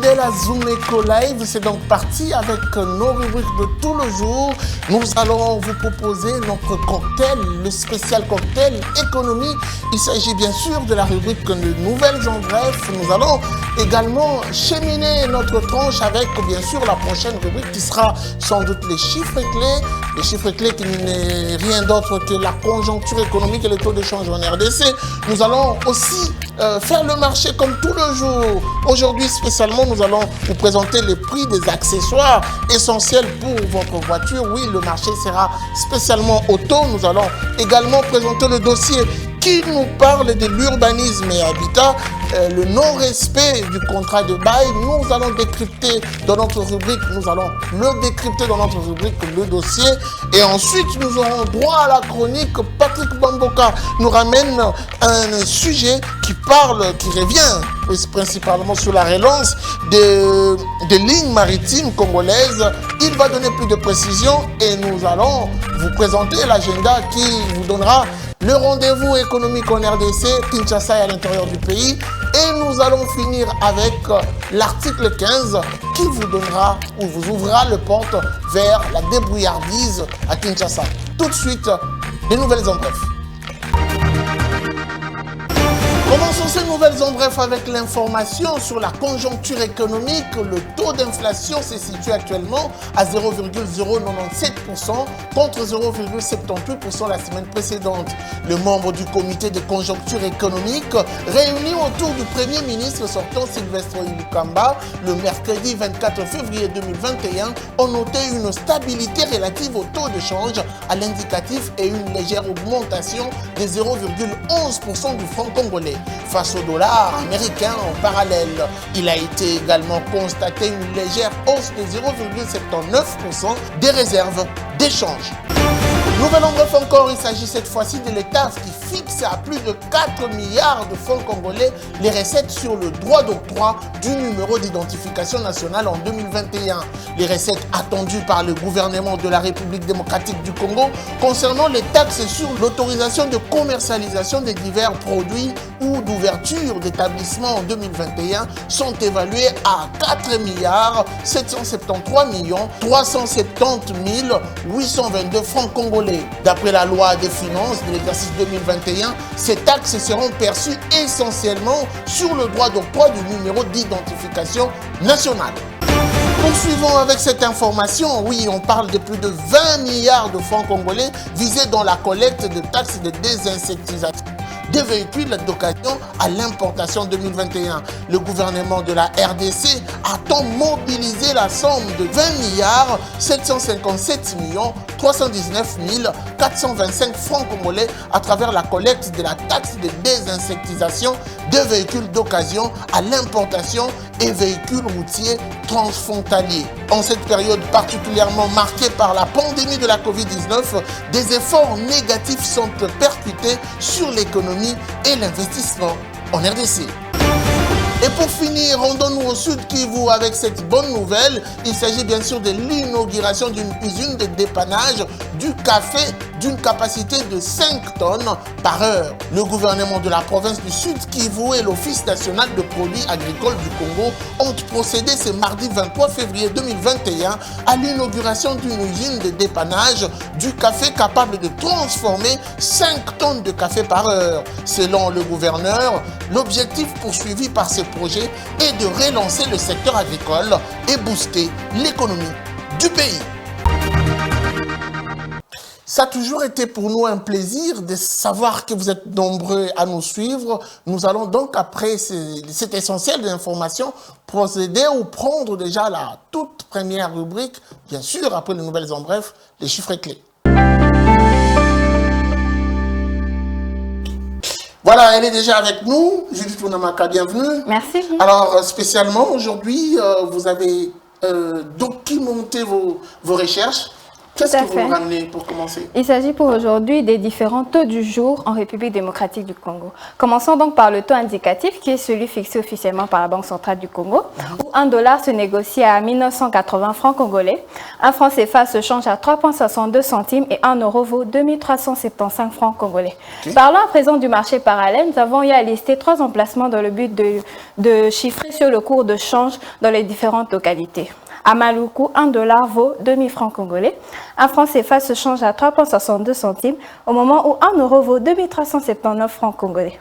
fidèles à Zoom Eco Live, c'est donc parti avec nos rubriques de tout le jour. Nous allons vous proposer notre cocktail, le spécial cocktail économie. Il s'agit bien sûr de la rubrique de nouvelles en bref. Nous allons également cheminer notre tranche avec bien sûr la prochaine rubrique qui sera sans doute les chiffres clés. Les chiffres clés qui n'est rien d'autre que la conjoncture économique et le taux de change en RDC. Nous allons aussi faire le marché comme tout le jour. Aujourd'hui spécialement, nous allons vous présenter les prix des accessoires essentiels pour votre voiture. Oui, le marché sera spécialement auto. Nous allons également présenter le dossier qui nous parle de l'urbanisme et habitat, le non-respect du contrat de bail. Nous allons décrypter dans notre rubrique, le dossier. Et ensuite, nous aurons droit à la chronique. Patrick Bamboka nous ramène un sujet qui revient principalement sur la relance des lignes maritimes congolaises. Il va donner plus de précisions et nous allons vous présenter l'agenda qui vous donnera le rendez-vous économique en RDC, Kinshasa et à l'intérieur du pays. Et nous allons finir avec l'article 15 qui vous donnera ou vous ouvrira le porte vers la débrouillardise à Kinshasa. Tout de suite, des nouvelles en bref. Commençons ces nouvelles en bref avec l'information sur la conjoncture économique. Le taux d'inflation se situe actuellement à 0,097% contre 0,78% la semaine précédente. Le membre du comité de conjoncture économique réuni autour du Premier ministre sortant Sylvestre Ilukamba le mercredi 24 février 2021 ont noté une stabilité relative au taux de change à l'indicatif et une légère augmentation de 0,11% du franc congolais. Face au dollar américain en parallèle, il a été également constaté une légère hausse de 0,79% des réserves d'échange. Nouvelle en bref encore, il s'agit cette fois-ci de l'État qui fixe à plus de 4 milliards de francs congolais les recettes sur le droit d'octroi du numéro d'identification nationale en 2021. Les recettes attendues par le gouvernement de la République démocratique du Congo concernant les taxes sur l'autorisation de commercialisation des divers produits ou d'ouverture d'établissements en 2021 sont évaluées à 4 milliards 773 millions 370 822 francs congolais. D'après la loi des finances de l'exercice 2021, ces taxes seront perçues essentiellement sur le droit d'octroi du numéro d'identification nationale. Poursuivons avec cette information. Oui, on parle de plus de 20 milliards de francs congolais visés dans la collecte de taxes de désinsectisation des véhicules d'occasion à l'importation 2021. Le gouvernement de la RDC attend mobiliser la somme de 20 milliards 757 millions 319 425 francs congolais à travers la collecte de la taxe de désinsectisation des véhicules d'occasion à l'importation et véhicules routiers transfrontaliers. En cette période particulièrement marquée par la pandémie de la Covid-19, des efforts négatifs sont percutés sur l'économie et l'investissement en RDC. Et pour finir, rendons-nous au Sud Kivu avec cette bonne nouvelle. Il s'agit bien sûr de l'inauguration d'une usine de dépannage du café d'une capacité de 5 tonnes par heure. Le gouvernement de la province du Sud Kivu et l'Office national de produits agricoles du Congo ont procédé ce mardi 23 février 2021 à l'inauguration d'une usine de dépannage du café capable de transformer 5 tonnes de café par heure. Selon le gouverneur, l'objectif poursuivi par ce projet est de relancer le secteur agricole et booster l'économie du pays. Ça a toujours été pour nous un plaisir de savoir que vous êtes nombreux à nous suivre. Nous allons donc, après cet essentiel d'informations, procéder ou prendre déjà la toute première rubrique, bien sûr, après les nouvelles en bref, les chiffres clés. Voilà, elle est déjà avec nous. Judith Ounamaka, bienvenue. Merci. Alors, spécialement, aujourd'hui, vous avez documenté vos recherches Qu'est-ce que vous nous ramenez pour commencer? Il s'agit pour aujourd'hui des différents taux du jour en République démocratique du Congo. Commençons donc par le taux indicatif qui est celui fixé officiellement par la Banque centrale du Congo, où $1 se négocie à 1980 francs congolais, un franc CFA se change à 3,62 centimes et 1 euro vaut 2375 francs congolais. Parlons à présent du marché parallèle, nous avons eu à lister 3 emplacements dans le but de chiffrer sur le cours de change dans les différentes localités. À Maluku, $1 vaut 2000 francs congolais. Un franc CFA se change à 3,62 centimes au moment où 1 euro vaut 2379 francs congolais.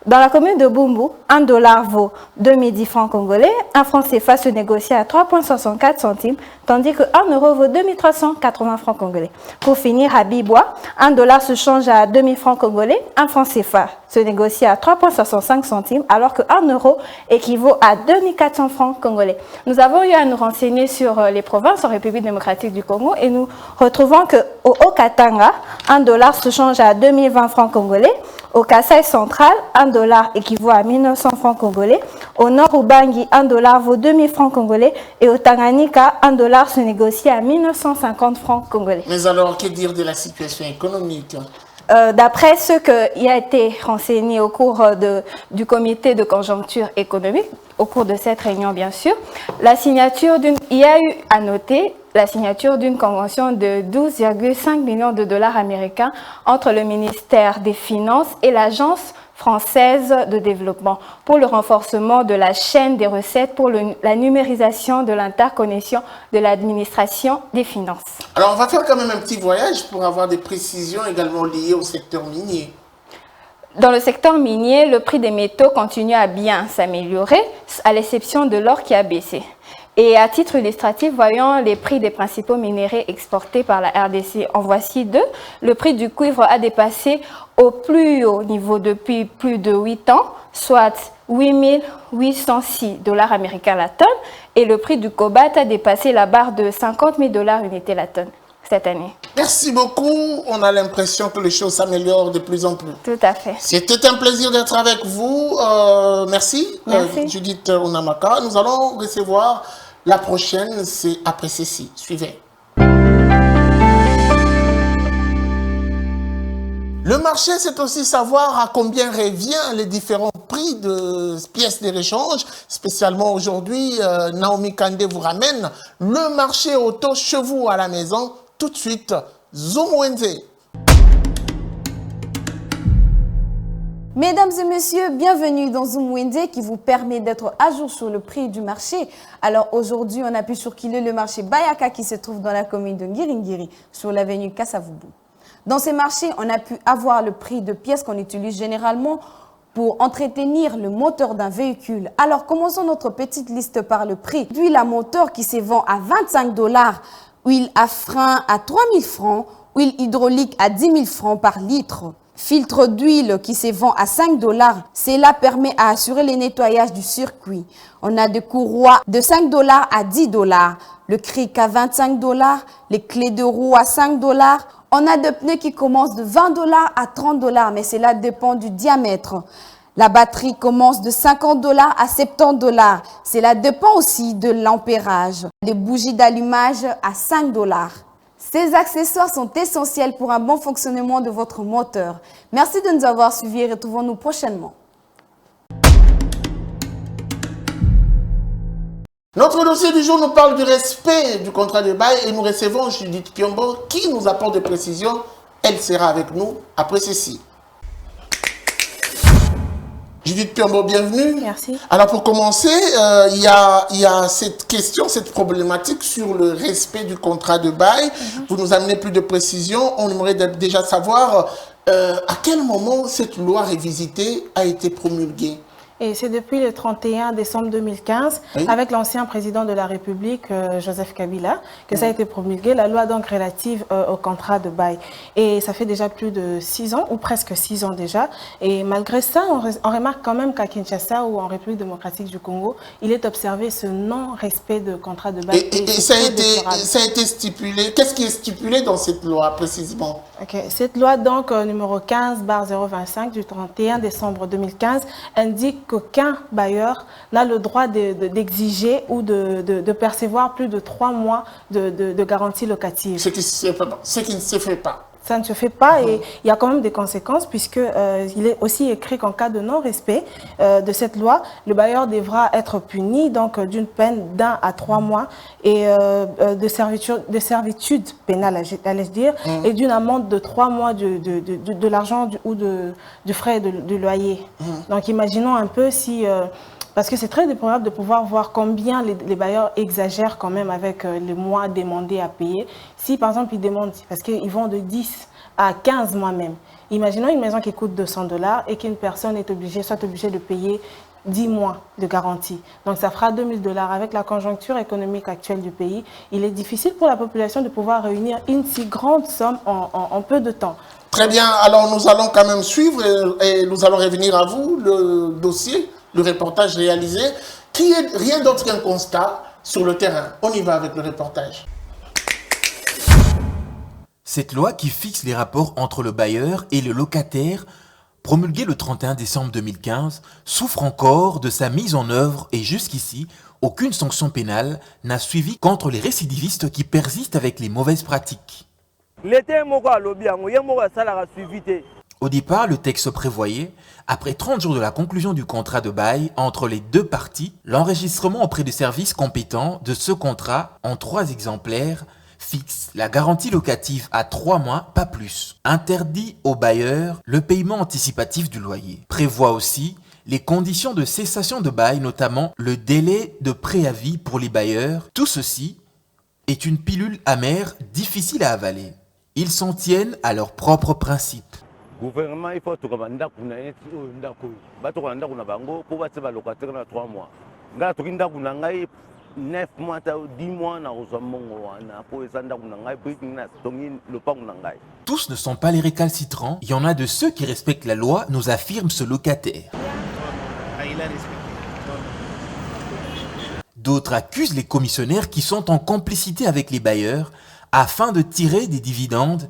Dans la commune de Bumbu, $1 vaut 2010 francs congolais. Un franc CFA se négocie à 3,64 centimes, tandis que 1 euro vaut 2380 francs congolais. Pour finir, à Bibois, $1 se change à 2000 francs congolais. Un franc CFA se négocie à 3,65 centimes, alors que 1 euro équivaut à 2400 francs congolais. Nous avons eu à nous renseigner sur les provinces en République démocratique du Congo et nous retrouvons qu'au Haut-Katanga, $1 se change à 2020 francs congolais. Au Kasaï central, $1 équivaut à 1900 francs congolais. Au nord Ubangi, $1 vaut 2000 francs congolais. Et au Tanganyika, $1 se négocie à 1950 francs congolais. Mais alors, que dire de la situation économique? D'après ce qui a été renseigné au cours du comité de conjoncture économique, au cours de cette réunion bien sûr, il y a eu à noter la signature d'une convention de 12,5 millions de dollars américains entre le ministère des Finances et l'Agence française de développement pour le renforcement de la chaîne des recettes pour la numérisation de l'interconnexion de l'administration des finances. Alors on va faire quand même un petit voyage pour avoir des précisions également liées au secteur minier. Dans le secteur minier, le prix des métaux continue à bien s'améliorer, à l'exception de l'or qui a baissé. Et à titre illustratif, voyons les prix des principaux minéraux exportés par la RDC. En voici 2. Le prix du cuivre a dépassé au plus haut niveau depuis plus de 8 ans, soit 8806 $ américains la tonne. Et le prix du cobalt a dépassé la barre de 50 000 $ unité la tonne cette année. Merci beaucoup. On a l'impression que les choses s'améliorent de plus en plus. Tout à fait. C'était un plaisir d'être avec vous. Merci. Judith Onamaka. Nous allons recevoir la prochaine, c'est après ceci. Suivez. Le marché, c'est aussi savoir à combien revient les différents prix de pièces de rechange. Spécialement aujourd'hui, Naomi Kandé vous ramène le marché auto chez vous à la maison. Tout de suite, Zoom Wednesday. Mesdames et messieurs, bienvenue dans Zoom Wednesday qui vous permet d'être à jour sur le prix du marché. Alors aujourd'hui, on a pu surquiler le marché Bayaka qui se trouve dans la commune de Ngiringiri sur l'avenue Kassavubu. Dans ces marchés, on a pu avoir le prix de pièces qu'on utilise généralement pour entretenir le moteur d'un véhicule. Alors commençons notre petite liste par le prix. D'huile à moteur qui se vend à 25 $, huile à frein à 3 000 francs, huile hydraulique à 10 000 francs par litre. Filtre d'huile qui se vend à 5 $. Cela permet à assurer le nettoyage du circuit. On a des courroies de 5 $ à 10 $. Le cric à 25 $. Les clés de roue à 5 $. On a des pneus qui commencent de 20 $ à 30 $, mais cela dépend du diamètre. La batterie commence de 50 $ à 70 $. Cela dépend aussi de l'ampérage. Les bougies d'allumage à 5 $. Ces accessoires sont essentiels pour un bon fonctionnement de votre moteur. Merci de nous avoir suivis et retrouvons-nous prochainement. Notre dossier du jour nous parle du respect du contrat de bail et nous recevons Judith Piombo qui nous apporte des précisions. Elle sera avec nous après ceci. Judith Piombo, bienvenue. Merci. Alors pour commencer, il y a cette question, cette problématique sur le respect du contrat de bail. Vous nous amenez plus de précisions. On aimerait déjà savoir à quel moment cette loi révisitée a été promulguée. Et c'est depuis le 31 décembre 2015, oui, avec l'ancien président de la République, Joseph Kabila, que ça a été promulgué, la loi donc relative au contrat de bail. Et ça fait déjà plus de 6 ans, ou presque 6 ans déjà. Et malgré ça, on remarque quand même qu'à Kinshasa ou en République démocratique du Congo, il est observé ce non-respect de contrat de bail. Et ça a été stipulé. Qu'est-ce qui est stipulé dans cette loi précisément? Cette loi donc numéro 15/025 du 31 décembre 2015 indique qu'aucun bailleur n'a le droit d'exiger ou de percevoir plus de 3 mois de garantie locative. Ce qui ne se fait pas. Ça ne se fait pas et il y a quand même des conséquences puisque il est aussi écrit qu'en cas de non-respect de cette loi, le bailleur devra être puni donc d'une peine d'1 à 3 mois et de servitude pénale, allais-je dire, et d'une amende de 3 mois de l'argent ou du frais de loyer. Donc imaginons un peu si... parce que c'est très déplorable de pouvoir voir combien les bailleurs exagèrent quand même avec les mois demandés à payer. Si par exemple ils demandent, parce qu'ils vont de 10 à 15 mois même. Imaginons une maison qui coûte $200 et qu'une personne soit obligée de payer 10 mois de garantie. Donc ça fera $2000. Avec la conjoncture économique actuelle du pays, il est difficile pour la population de pouvoir réunir une si grande somme en peu de temps. Très bien, alors nous allons quand même suivre et nous allons revenir à vous, le dossier, le reportage réalisé, qui est rien d'autre qu'un constat sur le terrain. On y va avec le reportage. Cette loi qui fixe les rapports entre le bailleur et le locataire, promulguée le 31 décembre 2015, souffre encore de sa mise en œuvre et jusqu'ici, aucune sanction pénale n'a suivi contre les récidivistes qui persistent avec les mauvaises pratiques. Au départ, le texte prévoyait, après 30 jours de la conclusion du contrat de bail entre les deux parties, l'enregistrement auprès des services compétents de ce contrat en 3 exemplaires fixe la garantie locative à 3 mois, pas plus. Interdit aux bailleurs le paiement anticipatif du loyer. Prévoit aussi les conditions de cessation de bail, notamment le délai de préavis pour les bailleurs. Tout ceci est une pilule amère difficile à avaler. Ils s'en tiennent à leurs propres principes. Gouvernement, il faut que tu aies 9 mois, 10 mois, tous ne sont pas les récalcitrants, il y en a de ceux qui respectent la loi, nous affirme ce locataire. D'autres accusent les commissionnaires qui sont en complicité avec les bailleurs afin de tirer des dividendes.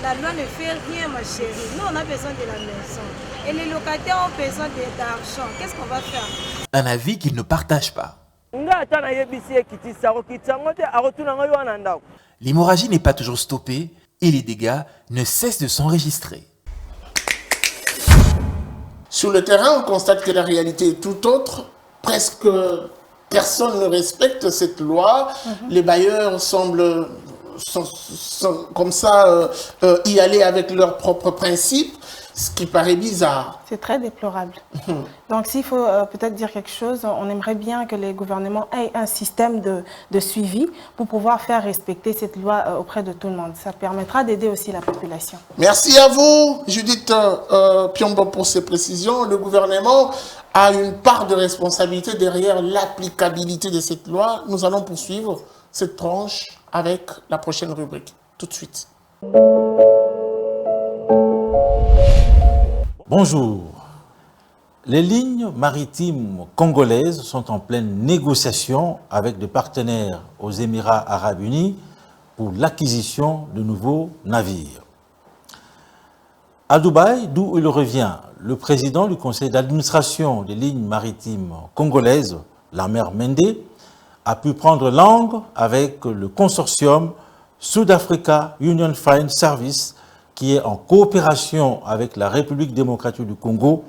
La loi ne fait rien, ma chérie. Nous, on a besoin de la maison. Et les locataires ont besoin d'argent. Qu'est-ce qu'on va faire? Un avis qu'ils ne partagent pas. L'hémorragie n'est pas toujours stoppée et les dégâts ne cessent de s'enregistrer. Sur le terrain, on constate que la réalité est tout autre. Presque personne ne respecte cette loi. Les bailleurs semblent comme ça y aller avec leurs propres principes, ce qui paraît bizarre. C'est très déplorable. Donc s'il faut peut-être dire quelque chose, on aimerait bien que les gouvernements aient un système de suivi pour pouvoir faire respecter cette loi auprès de tout le monde. Ça permettra d'aider aussi la population. Merci à vous, Judith Piombo, pour ces précisions. Le gouvernement a une part de responsabilité derrière l'applicabilité de cette loi. Nous allons poursuivre cette tranche avec la prochaine rubrique. Tout de suite. Bonjour. Les lignes maritimes congolaises sont en pleine négociation avec des partenaires aux Émirats arabes unis pour l'acquisition de nouveaux navires. À Dubaï, d'où il revient, le président du conseil d'administration des lignes maritimes congolaises, Lamer Mende, a pu prendre langue avec le consortium South Africa Union Fine Service qui est en coopération avec la République démocratique du Congo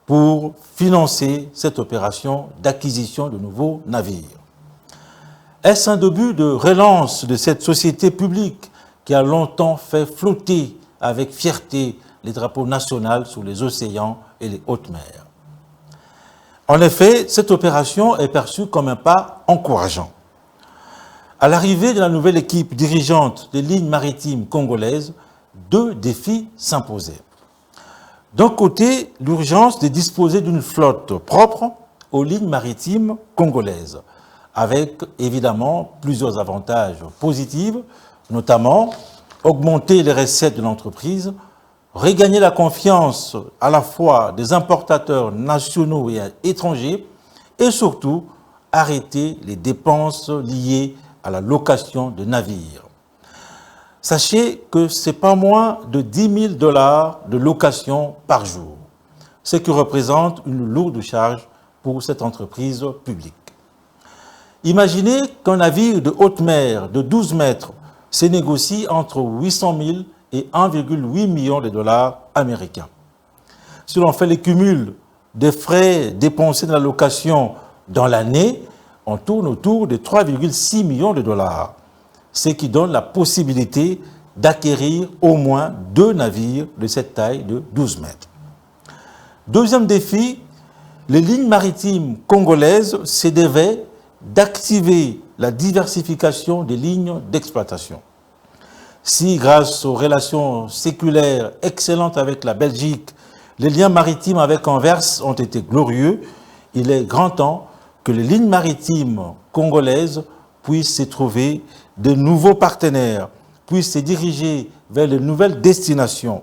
pour financer cette opération d'acquisition de nouveaux navires. Est-ce un début de relance de cette société publique qui a longtemps fait flotter avec fierté les drapeaux nationaux sur les océans et les hautes mers? En effet, cette opération est perçue comme un pas encourageant. À l'arrivée de la nouvelle équipe dirigeante des lignes maritimes congolaises, 2 défis s'imposaient. D'un côté, l'urgence de disposer d'une flotte propre aux lignes maritimes congolaises, avec évidemment plusieurs avantages positifs, notamment augmenter les recettes de l'entreprise, regagner la confiance à la fois des importateurs nationaux et étrangers, et surtout arrêter les dépenses liées à la location de navires. Sachez que ce n'est pas moins de $10 000 de location par jour. ce qui représente une lourde charge pour cette entreprise publique. Imaginez qu'un navire de haute mer de 12 mètres se négocie entre 800 000 et 1,8 million de dollars américains. Si l'on fait le cumul des frais dépensés dans la location dans l'année, on tourne autour de 3,6 millions de dollars, ce qui donne la possibilité d'acquérir au moins 2 navires de cette taille de 12 mètres. Deuxième défi, les lignes maritimes congolaises se devaient d'activer la diversification des lignes d'exploitation. Si, grâce aux relations séculaires excellentes avec la Belgique, les liens maritimes avec Anvers ont été glorieux, il est grand temps que les lignes maritimes congolaises puissent se trouver de nouveaux partenaires, puissent se diriger vers de nouvelles destinations.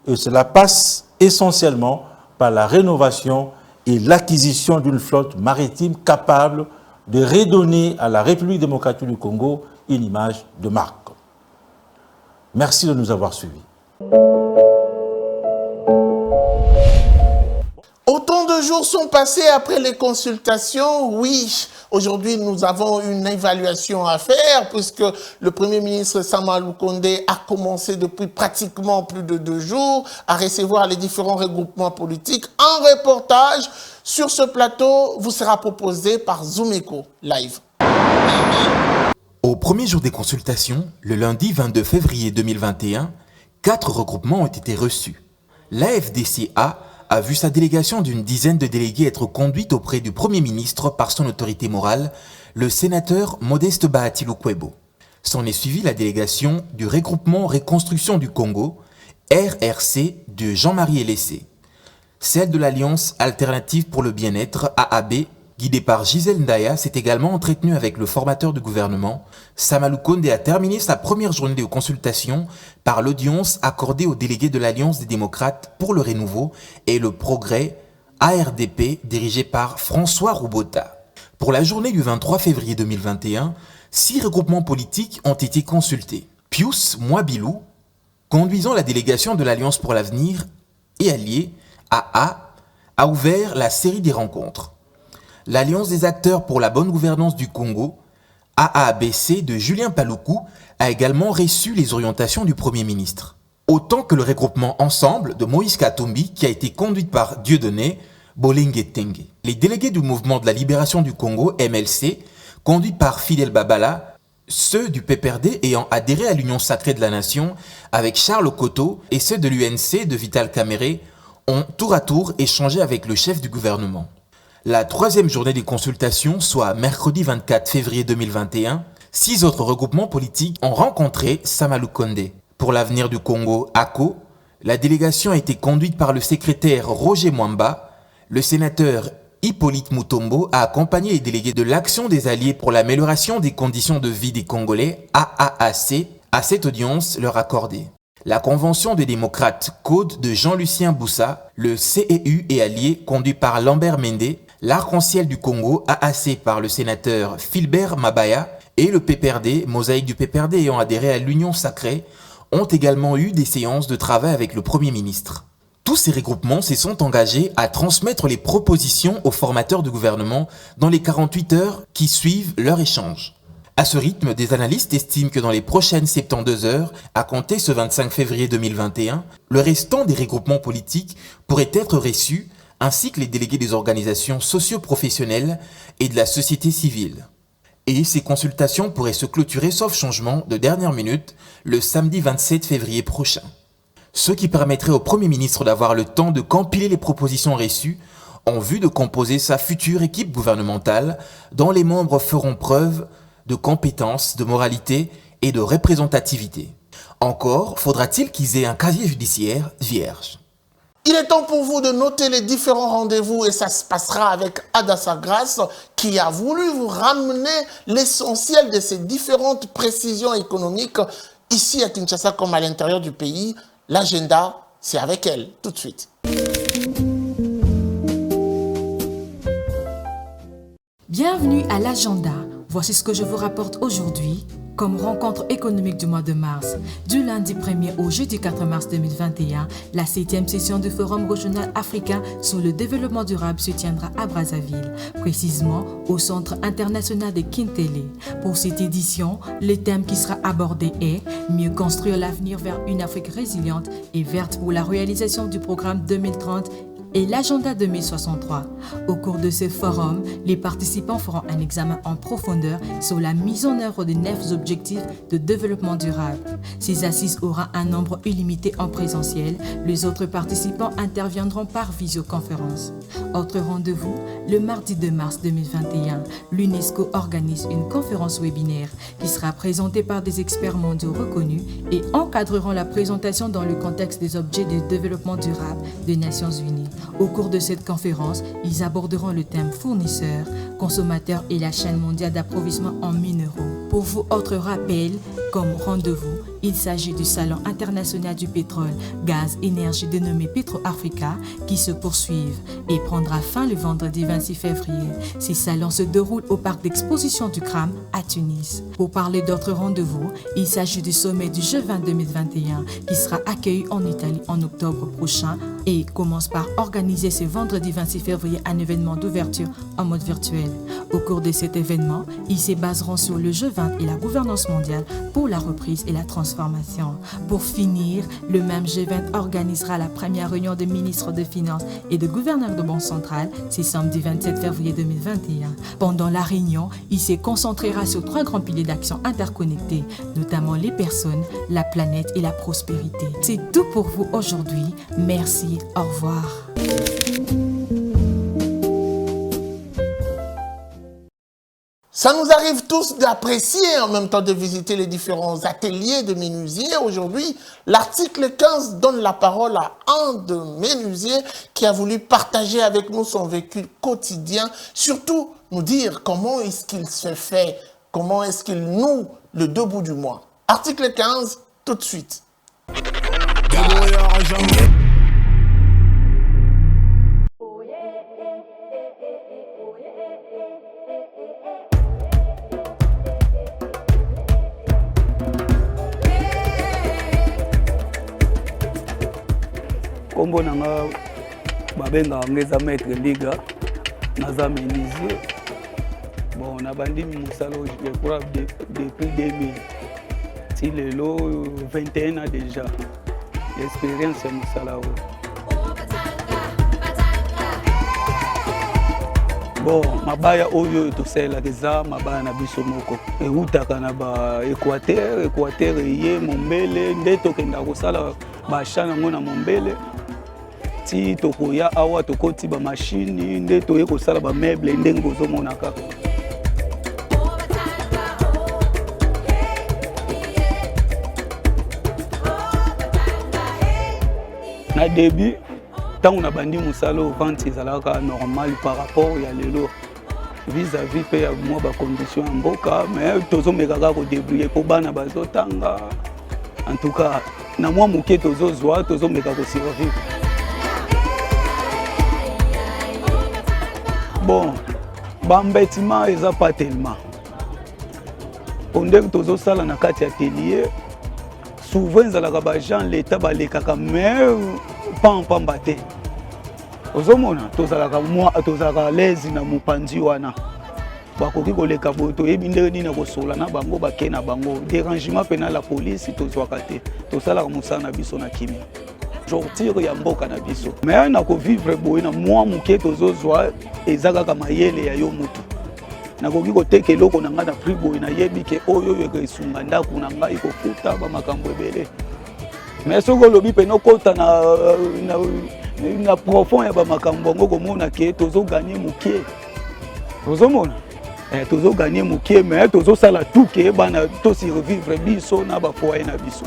Et cela passe essentiellement par la rénovation et l'acquisition d'une flotte maritime capable de redonner à la République démocratique du Congo une image de marque. Merci de nous avoir suivis. Autant de jours sont passés après les consultations. Oui, aujourd'hui nous avons une évaluation à faire puisque le Premier ministre Sama Lukonde a commencé depuis pratiquement plus de 2 jours à recevoir les différents regroupements politiques. Un reportage sur ce plateau vous sera proposé par Zoomeko Live. Au premier jour des consultations, le lundi 22 février 2021, 4 regroupements ont été reçus. L'AFDCA a vu sa délégation d'une dizaine de délégués être conduite auprès du Premier ministre par son autorité morale, le sénateur Modeste Bahati Lukwebo. S'en est suivi la délégation du regroupement Reconstruction du Congo, RRC, de Jean-Marie Elessé. Celle de l'Alliance Alternative pour le Bien-être, AAB, guidée par Gisèle Ndaya, s'est également entretenue avec le formateur du gouvernement. Sama Lukonde a terminé sa première journée de consultation par l'audience accordée aux délégués de l'Alliance des démocrates pour le renouveau et le progrès, ARDP, dirigé par François Roubota. Pour la journée du 23 février 2021, 6 regroupements politiques ont été consultés. Pius Mwabilou, conduisant la délégation de l'Alliance pour l'avenir et allié, AA, a ouvert la série des rencontres. L'Alliance des acteurs pour la bonne gouvernance du Congo, AABC de Julien Paluku, a également reçu les orientations du Premier ministre. Autant que le regroupement Ensemble de Moïse Katumbi qui a été conduit par Dieudonné Bolingue Tengue. Les délégués du mouvement de la libération du Congo, MLC, conduits par Fidel Babala, ceux du PPRD ayant adhéré à l'Union sacrée de la nation avec Charles Okoto et ceux de l'UNC de Vital Kamerhe ont tour à tour échangé avec le chef du gouvernement. La 3e journée des consultations, soit mercredi 24 février 2021, 6 autres regroupements politiques ont rencontré Sama Lukonde. Pour l'avenir du Congo, ACO, la délégation a été conduite par le secrétaire Roger Mwamba. Le sénateur Hippolyte Mutombo a accompagné les délégués de l'Action des Alliés pour l'amélioration des conditions de vie des Congolais, AAAC, à cette audience leur accordée. La Convention des démocrates Code de Jean-Lucien Boussa, le CEU et alliés conduit par Lambert Mende, l'Arc-en-Ciel du Congo, AAC par le sénateur Philbert Mabaya et le PPRD, Mosaïque du PPRD ayant adhéré à l'Union sacrée, ont également eu des séances de travail avec le Premier ministre. Tous ces regroupements se sont engagés à transmettre les propositions aux formateurs du gouvernement dans les 48 heures qui suivent leur échange. À ce rythme, des analystes estiment que dans les prochaines 72 heures, à compter ce 25 février 2021, le restant des regroupements politiques pourrait être reçu, ainsi que les délégués des organisations socio-professionnelles et de la société civile. Et ces consultations pourraient se clôturer sauf changement de dernière minute le samedi 27 février prochain. Ce qui permettrait au Premier ministre d'avoir le temps de compiler les propositions reçues en vue de composer sa future équipe gouvernementale dont les membres feront preuve de compétences, de moralité et de représentativité. Encore faudra-t-il qu'ils aient un casier judiciaire vierge. Il est temps pour vous de noter les différents rendez-vous et ça se passera avec Adassa Grace qui a voulu vous ramener l'essentiel de ces différentes précisions économiques ici à Kinshasa comme à l'intérieur du pays. L'agenda, c'est avec elle, tout de suite. Bienvenue à l'agenda. Voici ce que je vous rapporte aujourd'hui Comme rencontre économique du mois de mars, du lundi 1er au jeudi 4 mars 2021, la 7e session du Forum régional africain sur le développement durable se tiendra à Brazzaville, précisément au Centre international de Kintele. Pour cette édition, le thème qui sera abordé est « Mieux construire l'avenir vers une Afrique résiliente et verte pour la réalisation du programme 2030 » et l'agenda 2063. Au cours de ce forum, les participants feront un examen en profondeur sur la mise en œuvre des 9 objectifs de développement durable. Ces assises auront un nombre illimité en présentiel. Les autres participants interviendront par visioconférence. Autre rendez-vous, le mardi 2 mars 2021, l'UNESCO organise une conférence webinaire qui sera présentée par des experts mondiaux reconnus et encadreront la présentation dans le contexte des objets de développement durable des Nations Unies. Au cours de cette conférence, ils aborderont le thème fournisseurs, consommateurs et la chaîne mondiale d'approvisionnement en minéraux. Pour vous, autre rappel, comme rendez-vous, il s'agit du Salon international du pétrole, gaz, énergie dénommé Petro-Africa qui se poursuivent et prendra fin le vendredi 26 février. Ces salons se déroulent au parc d'exposition du CRAM à Tunis. Pour parler d'autres rendez-vous, il s'agit du sommet du G20 2021 qui sera accueilli en Italie en octobre prochain et commence par organiser ce vendredi 26 février un événement d'ouverture en mode virtuel. Au cours de cet événement, ils se baseront sur le G20 et la gouvernance mondiale pour la reprise et la transformation. Pour finir, le même G20 organisera la première réunion des ministres des Finances et de gouverneurs de banque centrale, c'est samedi 27 février 2021. Pendant la réunion, il se concentrera sur 3 grands piliers d'action interconnectés, notamment les personnes, la planète et la prospérité. C'est tout pour vous aujourd'hui. Merci, au revoir. Ça nous arrive tous d'apprécier, en même temps de visiter les différents ateliers de menuisiers. Aujourd'hui, l'article 15 donne la parole à un de menuisiers qui a voulu partager avec nous son vécu quotidien, surtout nous dire comment est-ce qu'il se fait, comment est-ce qu'il noue le 2 bouts du mois. Article 15, tout de suite. Kombo nanga babenga ngeza maître liga naza menuisier. Bon na bandi musalo je crois depuis 2000 si lelo 21 ans déjà l'expérience musala. Bon mabaya oyo tosela keza mabaya na biso moko eutaka na ba Équateur ye Mombele nde tokenda kosala ba chana ngona Mombele ti tokoya awa tokoti ba machine nde toye kosala ba meuble ndenge bozomona kaka. Na début tant on a bandi musalo vente ezalaka normal par rapport ya lelo vis-à-vis pe ya moi ba condition mboka mais tozomeka kaka ko débrouiller po bana bazotanga en tout cas na moi moké tozozwa tozomeka ko survivre. Bon bambêtement eza pas tellement ondenge tozosala na kati atelier souvent ezalaka ba gens l'état balekaka mais pamba te ozomona tozalaka l'aise na mopanzi wana bakoki koleka boye toyebi ndenge nini na kosola na bango bake na bango dérangement pena la police tozwaka te tosalaka mosala na biso na kimia sortir ya mboka na biso mais na kovivre boye na mwa moke tozozwa eza kaka mayele ya yo motu nakoki koteka eloko na ngai na prix boye nayebi ke oyo esunga ndako na ngai kofuta bamakambo ebele mais soki olobi mpena okota na profond ya bamakambo yango komona ke tozoganye mokie tozomona tozoganye mokie mais tozosala tout ke bana tosurvivre biso na bafoye na biso.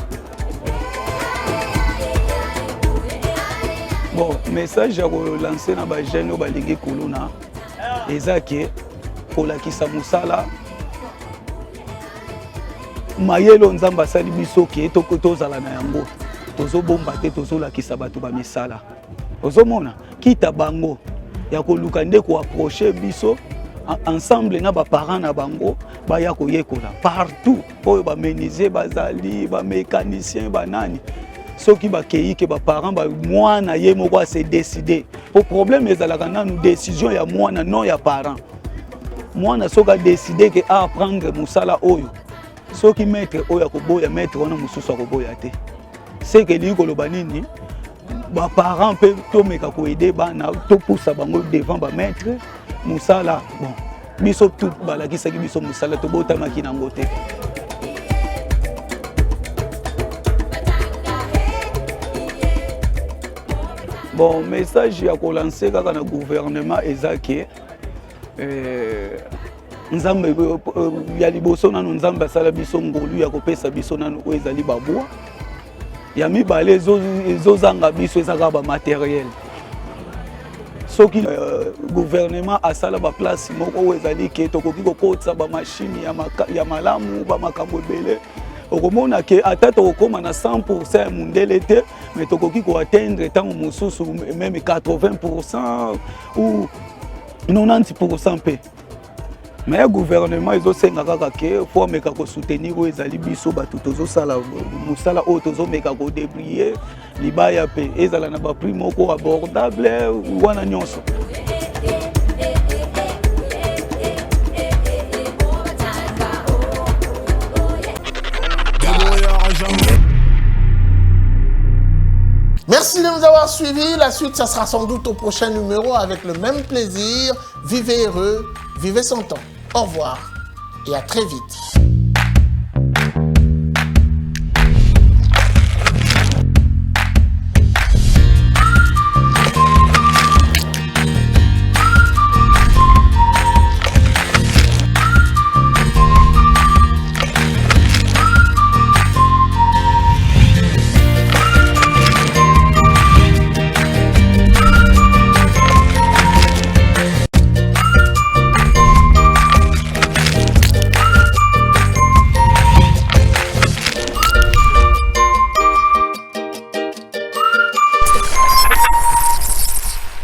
Bon message ya kolancer na bajeune oyo balingi kolona eza ke kolakisa mosala mayelo nzambe asali biso ke tozala na yango tozobomba te tozolakisa bato bamisala ozomona kita bango ya koluka nde koapproche biso ensemble na baparents na bango baya koyekola partout oyo bamenisier bazali bamécanicien banani soki bakei ke baparents mwana ye moko ase décider po problème ezalaka nanu décision ya mwana non ya parent mwana soki adécide ke aprendre mosala oyo soki maître oyo akoboya maître wana mosusu akoboya te seke elingi koloba nini baparents mpe tomeka koede bana topusa bango devant bamaître mosala bon biso tout balakisaki biso mosala tobotamaki nango te. Bon, message ya kolancer kaka na gouvernement ezaki nzambe ya liboso nanu nzambe asala biso ngolu ya kopesa biso nanu oyo ezali babwa ya mibale ezozanga biso ezaka ba matériel soki gouvernement asala ba place moko oyo ezali ke tokoki kokotisa ba machine ya malamu ba makambo ebele okomona ke ata tokokoma na 100% ya mundele te mais tokoki koatteindre ntango mosusu même 80% ou 90% mpe mais gouvernement ezosenga kaka ke fo ameka kosoutenir oyo ezali biso bato tozosala mosala oyo tozomeka kodébrouiller libaya mpe ezala na baprix moko abordable wana nyonso. Merci de nous avoir suivis. La suite, ça sera sans doute au prochain numéro avec le même plaisir. Vivez heureux, vivez sans temps. Au revoir et à très vite.